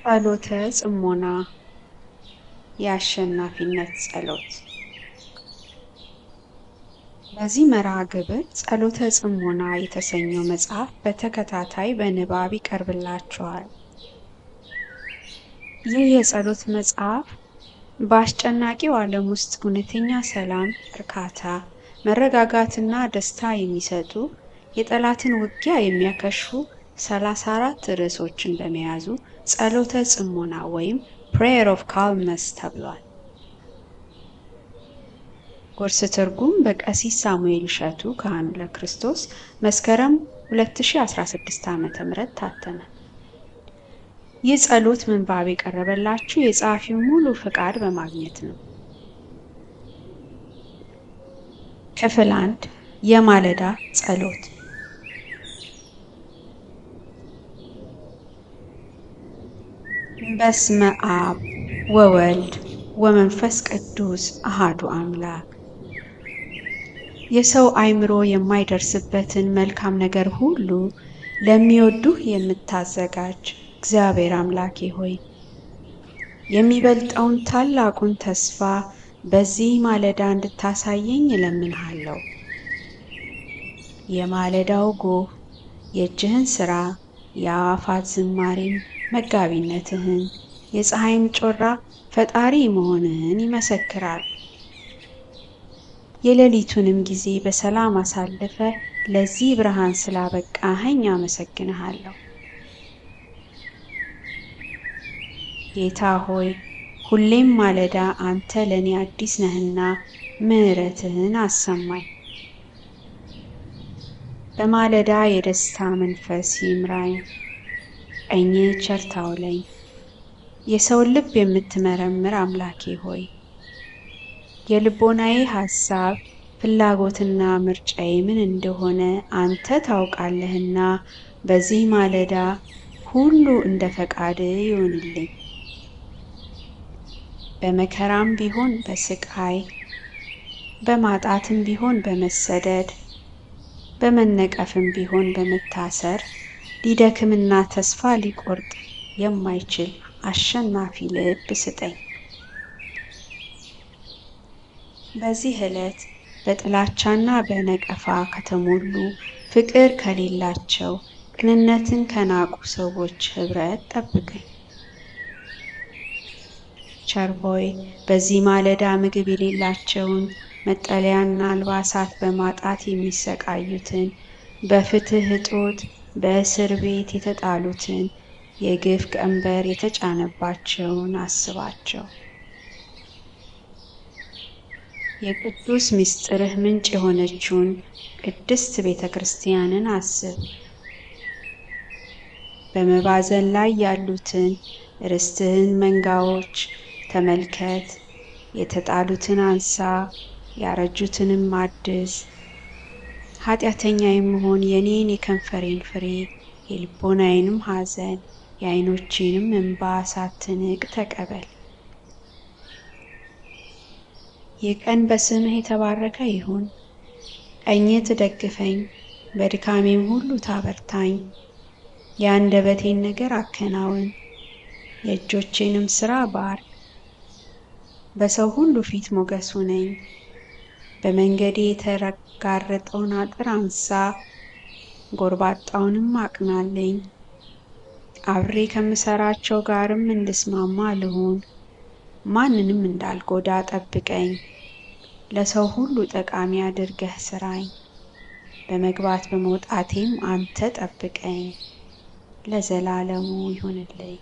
ጸሎተ ጽሞና የአሸናፊነት ጸሎት። በዚህ መርሃ ግብር ጸሎተ ጽሞና የተሰኘው መጽሐፍ በተከታታይ በንባብ ይቀርብላችኋል። ይህ የጸሎት መጽሐፍ በአስጨናቂው ዓለም ውስጥ እውነተኛ ሰላም፣ እርካታ፣ መረጋጋትና ደስታ የሚሰጡ የጠላትን ውጊያ የሚያከሽፉ 34 ርዕሶችን በመያዙ ጸሎተ ጽሞና ወይም Prayer of Calmness ተብሏል። ኮርስ ትርጉም በቀሲስ ሳሙኤል እሸቱ ካህኑ ለክርስቶስ መስከረም 2016 ዓ.ም ታተመ። ይህ ጸሎት ምንባብ የቀረበላችሁ የጸሐፊው ሙሉ ፍቃድ በማግኘት ነው። ክፍል 1 የማለዳ ጸሎት። በስመ አብ ወወልድ ወመንፈስ ቅዱስ አሃዱ አምላክ። የሰው አእምሮ የማይደርስበትን መልካም ነገር ሁሉ ለሚወዱህ የምታዘጋጅ እግዚአብሔር አምላኬ ሆይ የሚበልጠውን ታላቁን ተስፋ በዚህ ማለዳ እንድታሳየኝ እለምንሃለሁ። የማለዳው ጎህ፣ የእጅህን ሥራ፣ የአዕዋፋት ዝማሬም መጋቢነትህን፣ የፀሐይም ጮራ ፈጣሪ መሆንህን ይመሰክራል። የሌሊቱንም ጊዜ በሰላም አሳልፈ ለዚህ ብርሃን ስላበቃኸኝ አመሰግንሃለሁ። ጌታ ሆይ ሁሌም ማለዳ አንተ ለእኔ አዲስ ነህና ምሕረትህን አሰማኝ። በማለዳ የደስታ መንፈስ ይምራኝ፣ ቀኝህ ቸር ታውለኝ። የሰውን ልብ የምትመረምር አምላኬ ሆይ የልቦናዬ ሐሳብ ፍላጎትና ምርጫዬ ምን እንደሆነ አንተ ታውቃለህና በዚህ ማለዳ ሁሉ እንደ ፈቃድህ ይሁንልኝ። በመከራም ቢሆን በስቃይ፣ በማጣትም ቢሆን በመሰደድ፣ በመነቀፍም ቢሆን በመታሰር ሊደክምና ተስፋ ሊቆርጥ የማይችል አሸናፊ ልብ ስጠኝ። በዚህ ዕለት በጥላቻና በነቀፋ ከተሞሉ ፍቅር ከሌላቸው ቅንነትን ከናቁ ሰዎች ኅብረት ጠብቀኝ። ቸር ሆይ በዚህ ማለዳ ምግብ የሌላቸውን መጠለያና አልባሳት በማጣት የሚሰቃዩትን፣ በፍትህ እጦት በእስር ቤት የተጣሉትን፣ የግፍ ቀንበር የተጫነባቸውን አስባቸው። የቅዱስ ምስጢርህ ምንጭ የሆነችውን ቅድስት ቤተ ክርስቲያንን አስብ። በመባዘን ላይ ያሉትን ርስትህን መንጋዎች ተመልከት። የተጣሉትን አንሳ፣ ያረጁትንም አድስ። ኃጢአተኛ የምሆን የኔን የከንፈሬን ፍሬ የልቦናዬንም ሐዘን የዓይኖቼንም እንባ ሳትንቅ ተቀበል። የቀን በስምህ የተባረከ ይሁን። ቀኝህ ትደግፈኝ፣ በድካሜም ሁሉ ታበርታኝ። የአንደበቴን ነገር አከናውን፣ የእጆቼንም ሥራ ባርክ። በሰው ሁሉ ፊት ሞገስ ሁነኝ። በመንገዴ የተጋረጠውን አጥር አንሳ፣ ጎርባጣውንም አቅናልኝ። አብሬ ከምሰራቸው ጋርም እንድስማማ ልሁን። ማንንም እንዳልጎዳ ጠብቀኝ። ለሰው ሁሉ ጠቃሚ አድርገህ ስራኝ። በመግባት በመውጣቴም አንተ ጠብቀኝ። ለዘላለሙ ይሁንልኝ።